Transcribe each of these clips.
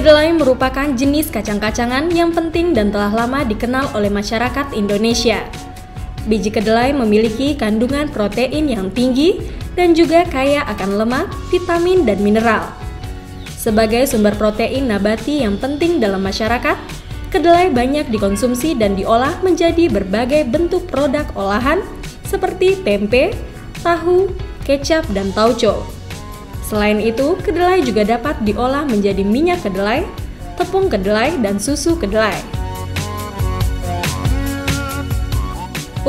Kedelai merupakan jenis kacang-kacangan yang penting dan telah lama dikenal oleh masyarakat Indonesia. Biji kedelai memiliki kandungan protein yang tinggi dan juga kaya akan lemak, vitamin, dan mineral. Sebagai sumber protein nabati yang penting dalam masyarakat, kedelai banyak dikonsumsi dan diolah menjadi berbagai bentuk produk olahan seperti tempe, tahu, kecap, dan tauco. Selain itu, kedelai juga dapat diolah menjadi minyak kedelai, tepung kedelai, dan susu kedelai.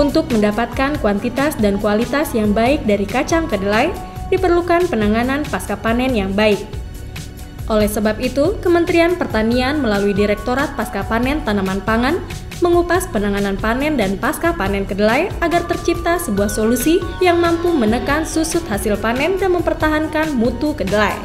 Untuk mendapatkan kuantitas dan kualitas yang baik dari kacang kedelai, diperlukan penanganan pasca panen yang baik. Oleh sebab itu, Kementerian Pertanian melalui Direktorat Pasca Panen Tanaman Pangan mengupas penanganan panen dan pasca panen kedelai agar tercipta sebuah solusi yang mampu menekan susut hasil panen dan mempertahankan mutu kedelai.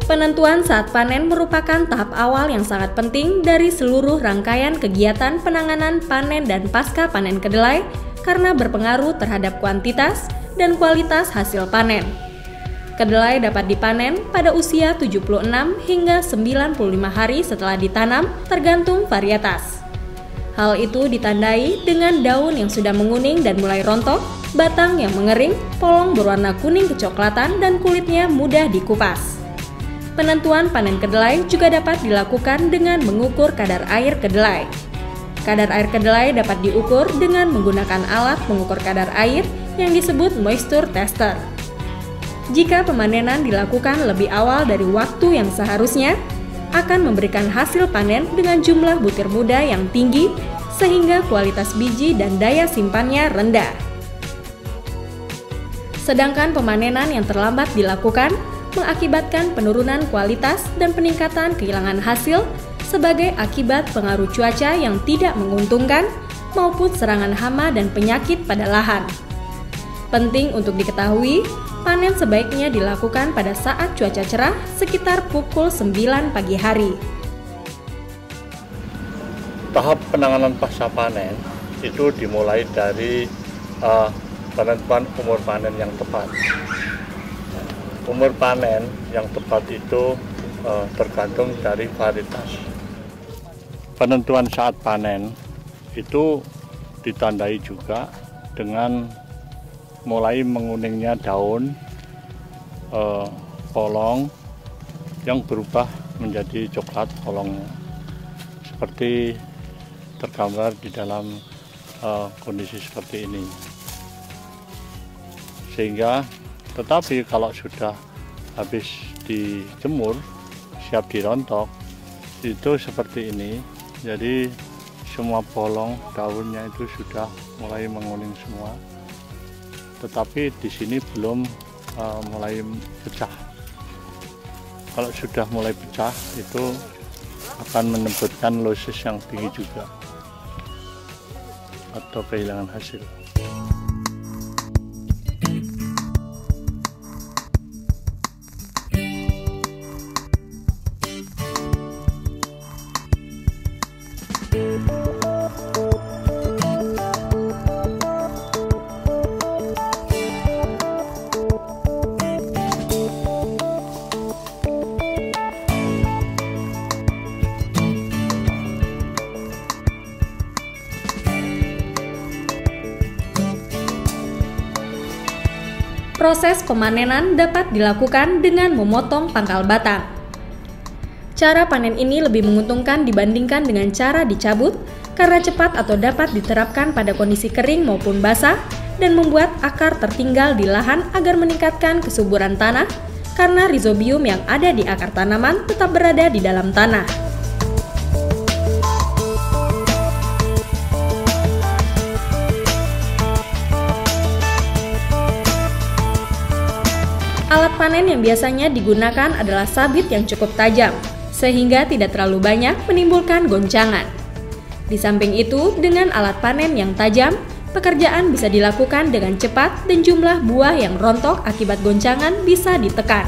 Penentuan saat panen merupakan tahap awal yang sangat penting dari seluruh rangkaian kegiatan penanganan panen dan pasca panen kedelai karena berpengaruh terhadap kuantitas dan kualitas hasil panen. Kedelai dapat dipanen pada usia 76 hingga 95 hari setelah ditanam tergantung varietas. Hal itu ditandai dengan daun yang sudah menguning dan mulai rontok, batang yang mengering, polong berwarna kuning kecoklatan, dan kulitnya mudah dikupas. Penentuan panen kedelai juga dapat dilakukan dengan mengukur kadar air kedelai. Kadar air kedelai dapat diukur dengan menggunakan alat pengukur kadar air yang disebut moisture tester. Jika pemanenan dilakukan lebih awal dari waktu yang seharusnya, akan memberikan hasil panen dengan jumlah butir muda yang tinggi sehingga kualitas biji dan daya simpannya rendah. Sedangkan pemanenan yang terlambat dilakukan mengakibatkan penurunan kualitas dan peningkatan kehilangan hasil sebagai akibat pengaruh cuaca yang tidak menguntungkan maupun serangan hama dan penyakit pada lahan. Penting untuk diketahui, panen sebaiknya dilakukan pada saat cuaca cerah sekitar pukul 9 pagi hari. Tahap penanganan pasca panen itu dimulai dari penentuan umur panen yang tepat. Umur panen yang tepat itu tergantung dari varietas. Penentuan saat panen itu ditandai juga dengan mulai menguningnya daun, polong yang berubah menjadi coklat polongnya, seperti tergambar di dalam kondisi seperti ini. Sehingga tetapi kalau sudah habis dijemur, siap dirontok, itu seperti ini. Jadi semua polong daunnya itu sudah mulai menguning semua. Tetapi di sini belum mulai pecah. Kalau sudah mulai pecah, itu akan menyebabkan losis yang tinggi juga atau kehilangan hasil. Proses pemanenan dapat dilakukan dengan memotong pangkal batang. Cara panen ini lebih menguntungkan dibandingkan dengan cara dicabut karena cepat atau dapat diterapkan pada kondisi kering maupun basah dan membuat akar tertinggal di lahan agar meningkatkan kesuburan tanah karena rizobium yang ada di akar tanaman tetap berada di dalam tanah. Alat panen yang biasanya digunakan adalah sabit yang cukup tajam, sehingga tidak terlalu banyak menimbulkan goncangan. Di samping itu, dengan alat panen yang tajam, pekerjaan bisa dilakukan dengan cepat dan jumlah buah yang rontok akibat goncangan bisa ditekan.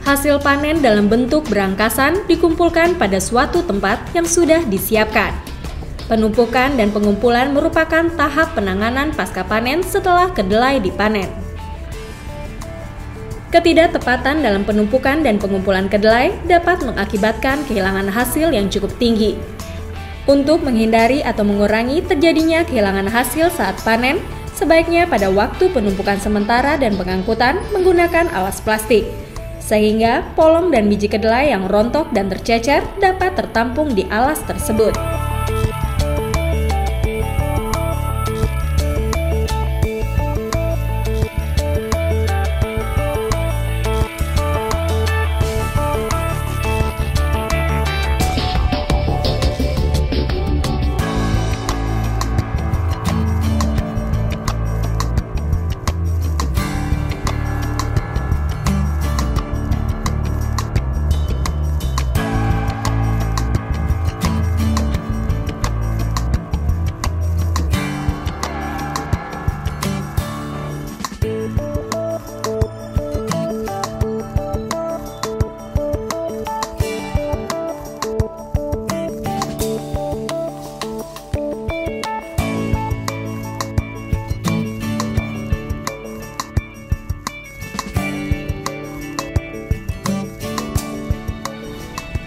Hasil panen dalam bentuk berangkasan dikumpulkan pada suatu tempat yang sudah disiapkan. Penumpukan dan pengumpulan merupakan tahap penanganan pasca panen setelah kedelai dipanen. Ketidaktepatan dalam penumpukan dan pengumpulan kedelai dapat mengakibatkan kehilangan hasil yang cukup tinggi. Untuk menghindari atau mengurangi terjadinya kehilangan hasil saat panen, sebaiknya pada waktu penumpukan sementara dan pengangkutan menggunakan alas plastik, sehingga polong dan biji kedelai yang rontok dan tercecer dapat tertampung di alas tersebut.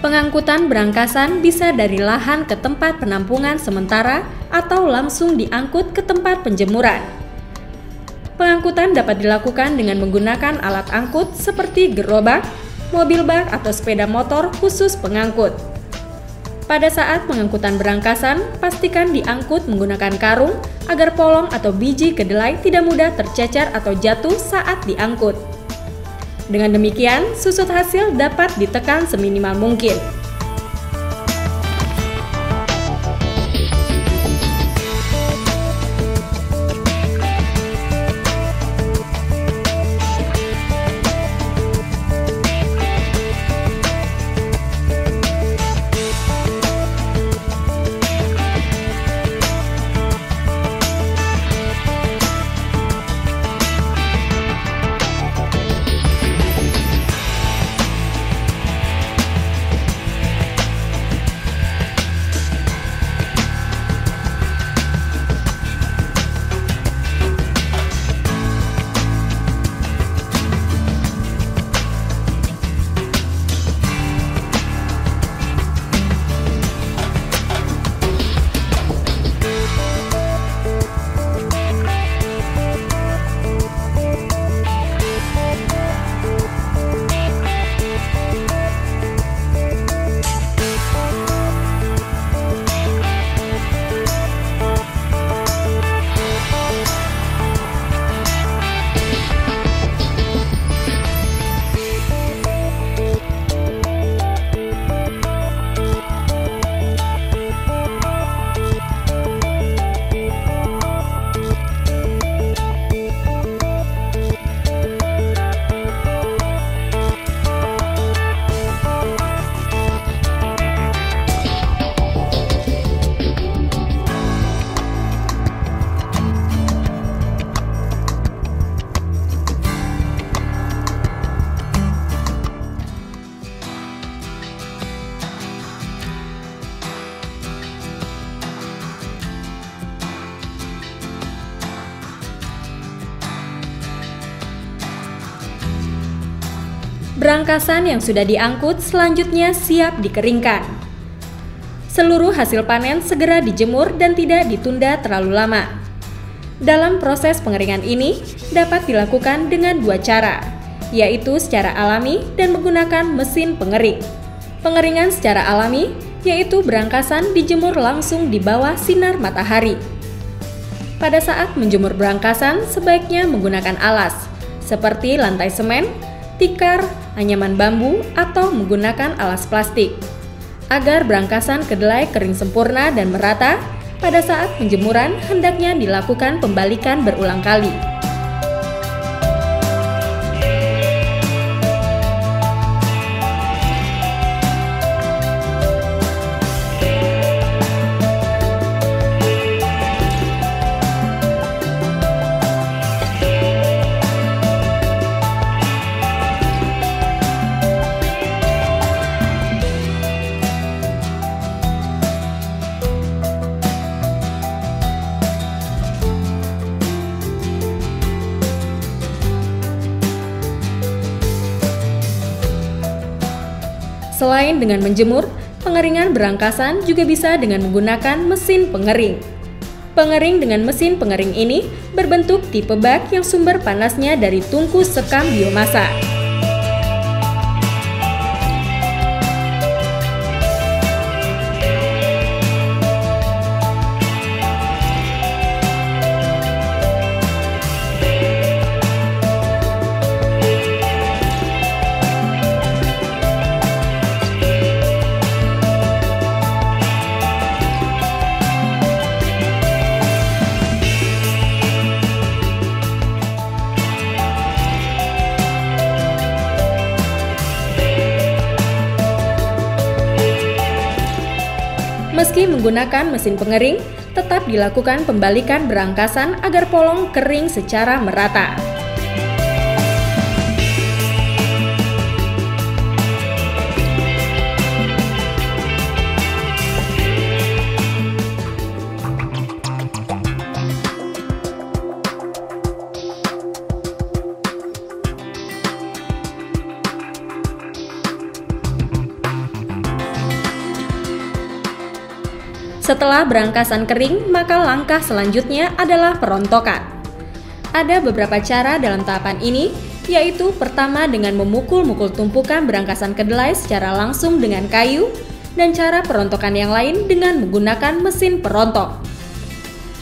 Pengangkutan berangkasan bisa dari lahan ke tempat penampungan sementara atau langsung diangkut ke tempat penjemuran. Pengangkutan dapat dilakukan dengan menggunakan alat angkut seperti gerobak, mobil bak atau sepeda motor khusus pengangkut. Pada saat pengangkutan berangkasan, pastikan diangkut menggunakan karung agar polong atau biji kedelai tidak mudah tercecer atau jatuh saat diangkut. Dengan demikian, susut hasil dapat ditekan seminimal mungkin. Berangkasan yang sudah diangkut selanjutnya siap dikeringkan. Seluruh hasil panen segera dijemur dan tidak ditunda terlalu lama. Dalam proses pengeringan ini dapat dilakukan dengan dua cara, yaitu secara alami dan menggunakan mesin pengering. Pengeringan secara alami yaitu berangkasan dijemur langsung di bawah sinar matahari. Pada saat menjemur berangkasan, sebaiknya menggunakan alas, seperti lantai semen, tikar, anyaman bambu, atau menggunakan alas plastik. Agar berangkasan kedelai kering sempurna dan merata, pada saat penjemuran hendaknya dilakukan pembalikan berulang kali. Selain dengan menjemur, pengeringan berangkasan juga bisa dengan menggunakan mesin pengering. Pengering dengan mesin pengering ini berbentuk tipe bak yang sumber panasnya dari tungku sekam biomasa. Meski menggunakan mesin pengering, tetap dilakukan pembalikan berangkasan agar polong kering secara merata. Setelah berangkasan kering, maka langkah selanjutnya adalah perontokan. Ada beberapa cara dalam tahapan ini, yaitu pertama dengan memukul-mukul tumpukan berangkasan kedelai secara langsung dengan kayu, dan cara perontokan yang lain dengan menggunakan mesin perontok.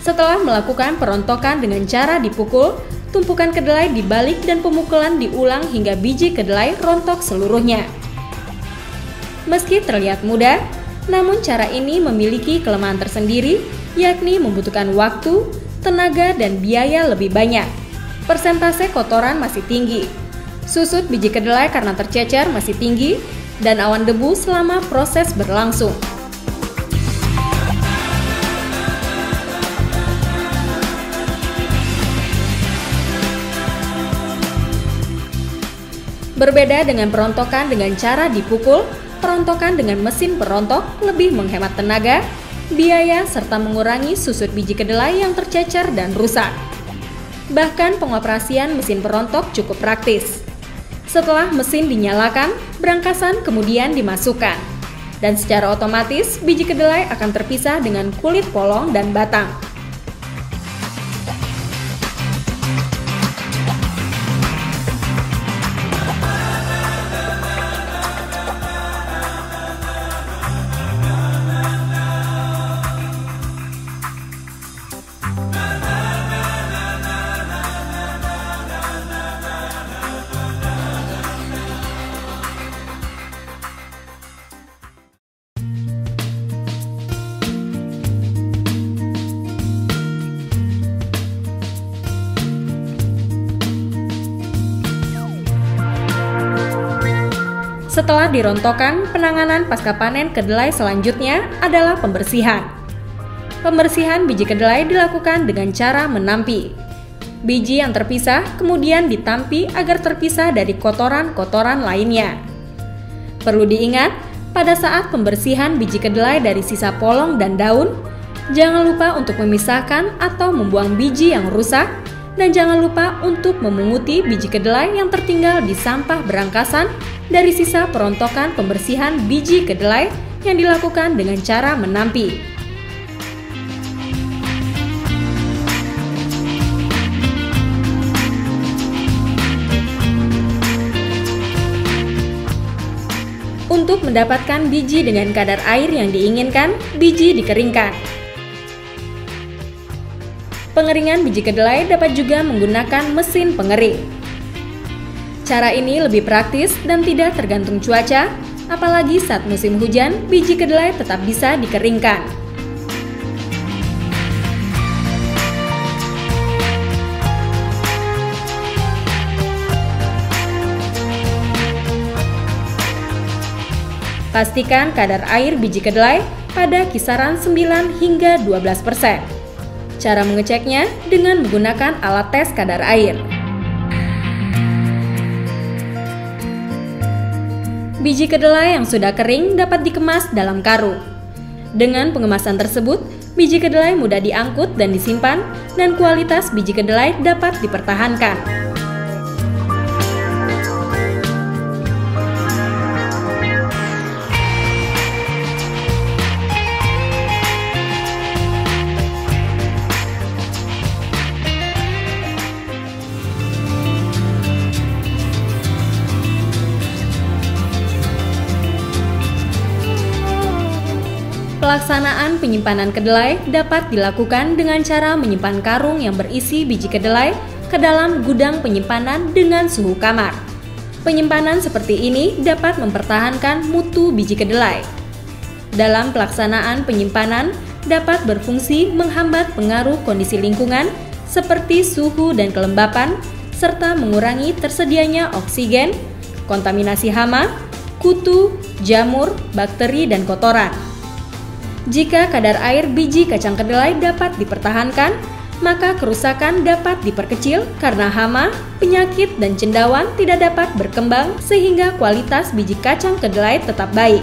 Setelah melakukan perontokan dengan cara dipukul, tumpukan kedelai dibalik dan pemukulan diulang hingga biji kedelai rontok seluruhnya. Meski terlihat mudah, namun cara ini memiliki kelemahan tersendiri, yakni membutuhkan waktu, tenaga, dan biaya lebih banyak. Persentase kotoran masih tinggi. Susut biji kedelai karena tercecer masih tinggi, dan awan debu selama proses berlangsung. Berbeda dengan perontokan dengan cara dipukul, perontokan dengan mesin perontok lebih menghemat tenaga, biaya, serta mengurangi susut biji kedelai yang tercecer dan rusak. Bahkan pengoperasian mesin perontok cukup praktis. Setelah mesin dinyalakan, berangkasan kemudian dimasukkan. Dan secara otomatis, biji kedelai akan terpisah dengan kulit polong dan batang. Setelah dirontokkan, penanganan pasca panen kedelai selanjutnya adalah pembersihan. Pembersihan biji kedelai dilakukan dengan cara menampi. Biji yang terpisah kemudian ditampi agar terpisah dari kotoran-kotoran lainnya. Perlu diingat, pada saat pembersihan biji kedelai dari sisa polong dan daun, jangan lupa untuk memisahkan atau membuang biji yang rusak, dan jangan lupa untuk memunguti biji kedelai yang tertinggal di sampah berangkasan dari sisa perontokan pembersihan biji kedelai yang dilakukan dengan cara menampi. Untuk mendapatkan biji dengan kadar air yang diinginkan, biji dikeringkan. Pengeringan biji kedelai dapat juga menggunakan mesin pengering. Cara ini lebih praktis dan tidak tergantung cuaca, apalagi saat musim hujan, biji kedelai tetap bisa dikeringkan. Pastikan kadar air biji kedelai pada kisaran 9 hingga 12%. Cara mengeceknya dengan menggunakan alat tes kadar air. Biji kedelai yang sudah kering dapat dikemas dalam karung. Dengan pengemasan tersebut, biji kedelai mudah diangkut dan disimpan, dan kualitas biji kedelai dapat dipertahankan. Pelaksanaan penyimpanan kedelai dapat dilakukan dengan cara menyimpan karung yang berisi biji kedelai ke dalam gudang penyimpanan dengan suhu kamar. Penyimpanan seperti ini dapat mempertahankan mutu biji kedelai. Dalam pelaksanaan penyimpanan dapat berfungsi menghambat pengaruh kondisi lingkungan seperti suhu dan kelembapan, serta mengurangi tersedianya oksigen, kontaminasi hama, kutu, jamur, bakteri, dan kotoran. Jika kadar air biji kacang kedelai dapat dipertahankan, maka kerusakan dapat diperkecil karena hama, penyakit, dan cendawan tidak dapat berkembang sehingga kualitas biji kacang kedelai tetap baik.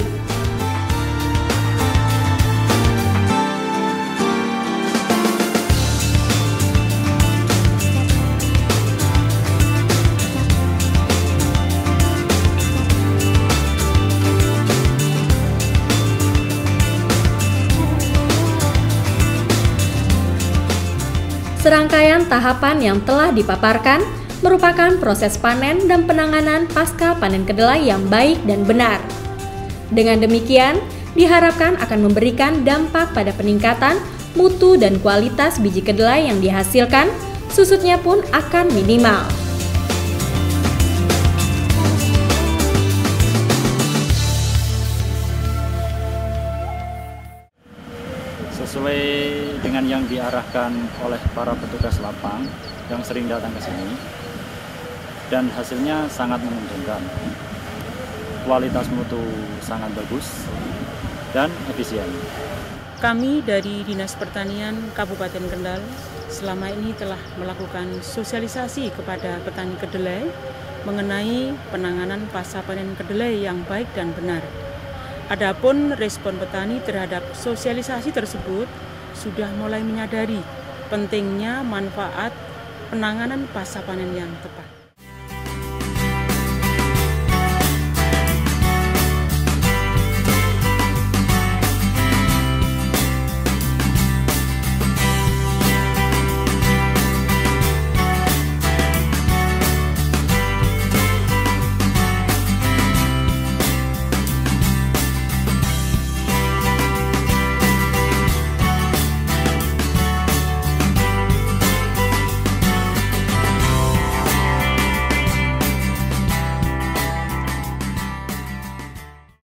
Serangkaian tahapan yang telah dipaparkan merupakan proses panen dan penanganan pasca panen kedelai yang baik dan benar. Dengan demikian, diharapkan akan memberikan dampak pada peningkatan mutu dan kualitas biji kedelai yang dihasilkan, susutnya pun akan minimal. Sesuai dengan yang diarahkan oleh para petugas lapang yang sering datang ke sini, dan hasilnya sangat menguntungkan. Kualitas mutu sangat bagus dan efisien. Kami dari Dinas Pertanian Kabupaten Kendal selama ini telah melakukan sosialisasi kepada petani kedelai mengenai penanganan pasca panen kedelai yang baik dan benar. Adapun respon petani terhadap sosialisasi tersebut sudah mulai menyadari pentingnya manfaat penanganan pasca panen yang tepat.